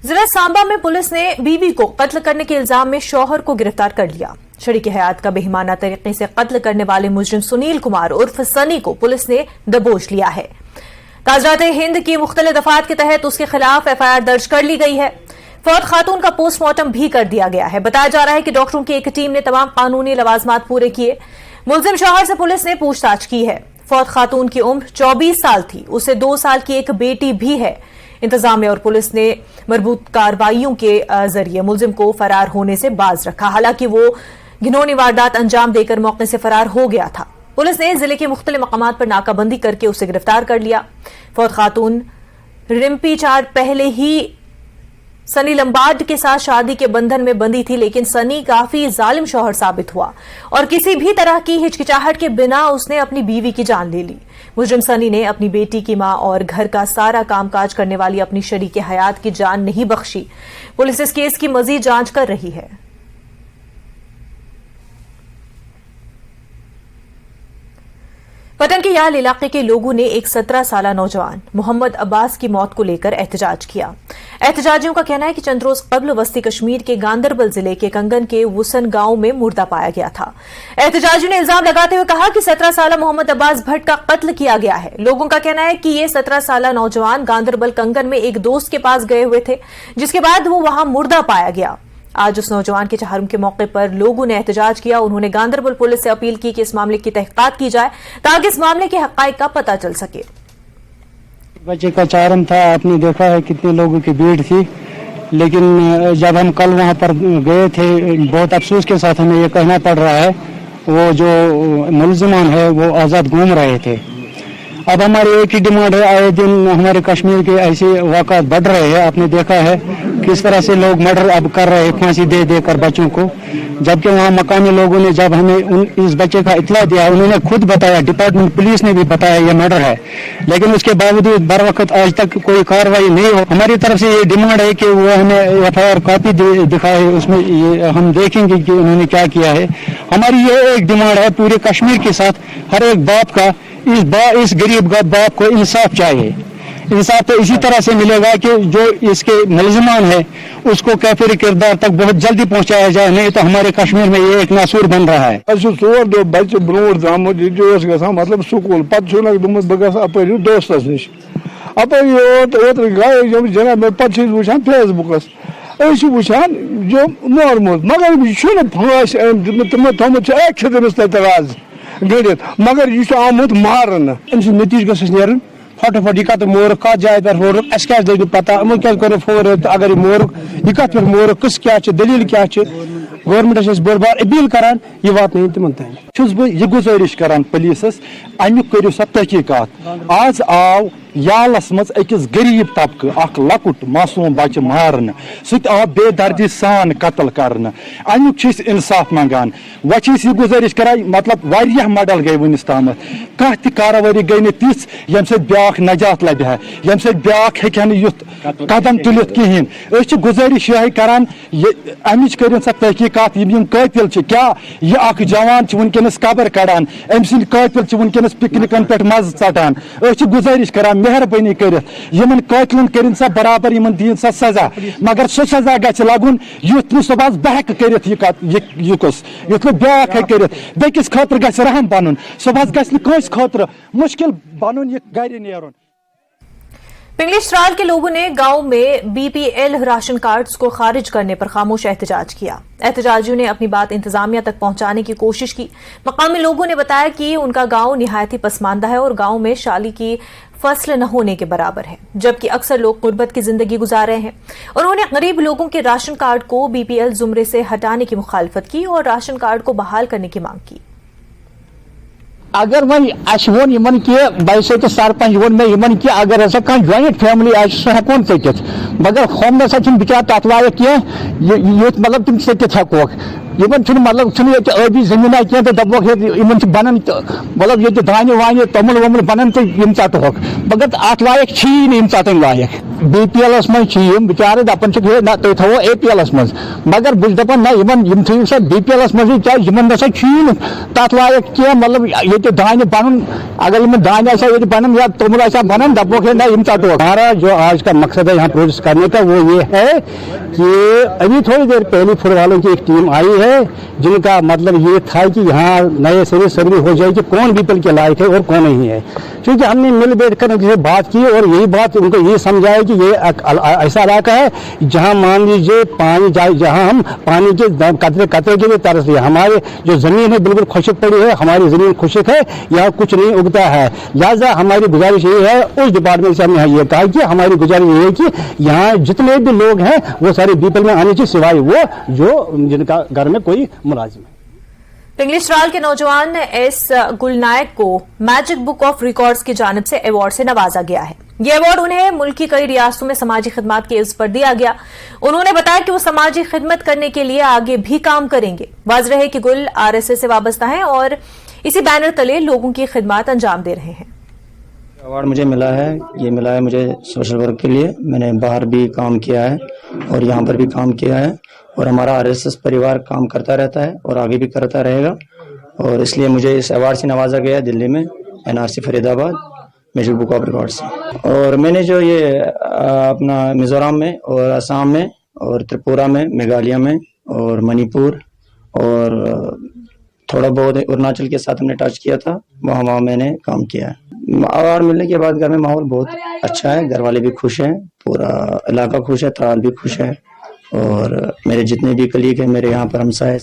जिला सांबा में पुलिस ने बीवी को कत्ल करने के इल्जाम में शौहर को गिरफ्तार कर लिया। शरीक हयात का बेईमाना तरीके से कत्ल करने वाले मुजरिम सुनील कुमार उर्फ सनी को पुलिस ने दबोच लिया है। ताजरात हिंद की मुख्तलिफ दफात के तहत उसके खिलाफ एफआईआर दर्ज कर ली गई है। फौत खातून का पोस्टमार्टम भी कर दिया गया है। बताया जा रहा है कि डॉक्टरों की एक टीम ने तमाम कानूनी लवाजमात पूरे किए। मुलजिम शौहर से पुलिस ने पूछताछ की है। फौत खातून की उम्र 24 साल थी। उसे 2 साल की एक बेटी भी है। इंतजामिया और पुलिस ने मरबूत कार्रवाइयों के जरिए मुलजिम को फरार होने से बाज रखा। हालांकि वो घिनौनी वारदात अंजाम देकर मौके से फरार हो गया था। पुलिस ने जिले के मुख्तलिफ मकामात पर नाकाबंदी करके उसे गिरफ्तार कर लिया। फौत खातून रिम्पी 4 पहले ही सनी लंबार्ड के साथ शादी के बंधन में बंधी थी, लेकिन सनी काफी जालिम शौहर साबित हुआ और किसी भी तरह की हिचकिचाहट के बिना उसने अपनी बीवी की जान ले ली। मुजरिम सनी ने अपनी बेटी की मां और घर का सारा कामकाज करने वाली अपनी शरीके हयात की जान नहीं बख्शी। पुलिस इस केस की मजीद जांच कर रही है। पटन के याल इलाके के लोगों ने एक 17 साल नौजवान मोहम्मद अब्बास की मौत को लेकर एहतजाज किया। एहतजाजियों का कहना है कि चंद रोज कबल वस्ती कश्मीर के गांदरबल जिले के कंगन के वुसन गांव में मुर्दा पाया गया था। एहतजाजियों ने इल्जाम लगाते हुए कहा कि 17 साल मोहम्मद अब्बास भट्ट का कत्ल किया गया है। लोगों का कहना है कि ये 17 साल नौजवान गांदरबल कंगन में एक दोस्त के पास गए हुए थे, जिसके बाद वो वहां मुर्दा पाया गया। आज उस नौजवान के चहारुम के मौके पर लोगों ने एहतजाज किया। उन्होंने गांदरबल पुलिस से अपील की कि इस मामले की तहकीकात की जाए ताकि इस मामले के हक़ाइक़ का पता चल सके। बच्चे का चारम था, आपने देखा है कितने लोगों की भीड़ थी, लेकिन जब हम कल वहां पर गए थे बहुत अफसोस के साथ हमें ये कहना पड़ रहा है वो जो मुलजिमान है वो आज़ाद घूम रहे थे। अब हमारी एक ही डिमांड है, आए दिन हमारे कश्मीर के ऐसे वाक़ात बढ़ रहे हैं। आपने देखा है किस तरह से लोग मर्डर अब कर रहे हैं फांसी दे देकर बच्चों को, जबकि वहाँ मकामी लोगों ने जब हमें इस बच्चे का इतला दिया, उन्होंने खुद बताया, डिपार्टमेंट पुलिस ने भी बताया ये मर्डर है, लेकिन उसके बावजूद बर वक्त आज तक कोई कार्रवाई नहीं हो। हमारी तरफ से ये डिमांड है कि वो हमें एफआईआर कॉपी दिखाए, उसमें ये हम देखेंगे कि उन्होंने क्या किया है। हमारी ये एक डिमांड है पूरे कश्मीर के साथ, हर एक बाप का इस गरीब बाप को इंसाफ चाहिए। इंसाफ तो इसी तरह से मिलेगा कि जो इसके मुलजिमान है उसको कैफिर किरदार तक बहुत जल्दी पहुंचाया जाए, नहीं तो हमारे कश्मीर में ये एक नासूर बन रहा है। बच्चे ब्रोट द्रामुत जो मतलब स्कूल पे बस अपर दोस्तस नश अपर गए जनाब पे वुचान फेसबुकस वुचान जो मोरमुत, मगर फांस तमो थोमुत तराज गड़ित, मगर यह आमुत मारन। नतीज गन फटाफट यह कत मोर कत जाए पे मोर अस क्या लगे पता यमो क्या कर फोन अगर मोर यह कत पे मोर कस क्या दलील क्या गवर्नमेंटस बड़ बार अपील करान यह वात तिमन तान बह गुजारिश करान पुलिसस अमुक करियो सा तहकीकात। आज आव यालस मज अकिस गरीब तबक अख लकुट मासूम बच्चे मारन, सह आव बेदर्दी सान कत्ल करन। अमुक इंसाफ मंगान। वह गुजारिश करान मतलब वारियाह मॉडल गई वनिस ताम कह कार्रवाई गई न तिथ यम सत ब्याख नजात लबे है, यम सत ब्याख हेकन युथ कदम तुलित कहें। गुजारिश यह करान अमिच करिन सा तहकीकात यम कातिल क्या यह अख जवान वनकस कबर कड़ान, अम सद कातिल वनकस पिकनिकन पे मज षटान। गुजारिश करान मेहरबानी कर कातिलन कर सा बराबर दिन सा सजा, मगर सह सजा गि लगुन युथ न सह बहक कर ब्याख हे कर बेकिस खतर गि रहम बन, सह गि खतर मुश्किल बन गर नेरुन। पिंगली चत्राल के लोगों ने गांव में बीपीएल राशन कार्ड्स को खारिज करने पर खामोश एहतजाज किया। एहतजाजियों ने अपनी बात इंतजामिया तक पहुंचाने की कोशिश की। मकामी लोगों ने बताया कि उनका गांव निहायत ही पसमानदा है और गांव में शाली की फसल न होने के बराबर है, जबकि अक्सर लोग गुर्बत की जिंदगी गुजार रहे हैं। उन्होंने गरीब लोगों के राशन कार्ड को बीपीएल जुमरे से हटाने की मुखालफत की और राशन कार्ड को बहाल करने की मांग की। अगर वह वन इन कि बैसे तो सरपंच वो मे इन कि अगर हसा कह जॉइंट फैमिली सह हेकोन सटित, मगर हम ना बिचार तथ लायक कह युथ मतलब तुम सटित हेकोक इन मतलब आबी जमीन कह तो दपोक इन बनन मतलब ये दाने वाने तमुल वमुल बनन तो इन षटोक, मगर अत लायक इन षटन लायक। BPL मं बिचारे दपान तुम थो APL मं मगर बस दपान ना इन थो सा BPL मं क्या तथ लायक क्या मतलब ये दान बन अगर इन दान बन या तुमुल बन दपोक ना इन टटो। हमारा जो आज का मकसद है यहाँ प्रोटेस्ट करने का वो ये है कि अभी थोड़ी देर पहले फुटबॉलों की एक टीम आई है जिनका मतलब ये था कि यहाँ नए सिरे सर्वे हो जाए कि कौन BPL के लायक है और कौन नहीं है, क्योंकि हमने मिल बैठ कर उनसे बात की और यही बात उनको ये समझाया कि ये ऐसा इलाका है जहाँ मान लीजिए पानी जहाँ हम पानी के कतरे कतरे के लिए तरस रहे, हमारे जो जमीन है बिल्कुल खुशक पड़ी है, हमारी जमीन खुशक है, यहाँ कुछ नहीं उगता है। लिहाजा हमारी गुजारिश ये है, उस डिपार्टमेंट से हमने ये कहा कि हमारी गुजारिश ये है कि यहाँ जितने भी लोग हैं वो सारे BPL में आने चाहिए सिवाय वो जो जिनका घर में कोई मुलाजिम है। पिंगली चराल के नौजवान एस गुलनायक को मैजिक बुक ऑफ रिकॉर्ड्स की जानिब से अवार्ड से नवाजा गया है। ये अवार्ड उन्हें मुल्क की कई रियासतों में समाजी खिदमत के इज़्ज़ पर दिया गया। उन्होंने बताया कि वो समाजी खिदमत करने के लिए आगे भी काम करेंगे। वाज़ेह है कि गुल RSS से वाबस्ता हैं और इसी बैनर तले लोगों की खिदमत अंजाम दे रहे हैं। अवार्ड मुझे मिला है, ये मिला है मुझे सोशल वर्क के लिए। मैंने बाहर भी काम किया है और यहाँ पर भी काम किया है और हमारा RSS परिवार काम करता रहता है और आगे भी करता रहेगा और इसलिए मुझे इस अवार्ड से नवाजा गया है दिल्ली में NRC Faridabad magic book of record से। और मैंने जो ये अपना मिज़ोरम में और असम में और त्रिपुरा में, मेघालय में और मणिपुर और थोड़ा बहुत अरुणाचल के साथ हमने टच किया था, वहाँ मैंने काम किया है। अवार्ड मिलने के बाद घर में माहौल बहुत अच्छा है, घर वाले भी खुश हैं, पूरा इलाका खुश है, त्राल भी खुश है और मेरे जितने भी कलीग हैं मेरे यहाँ पर हमसाए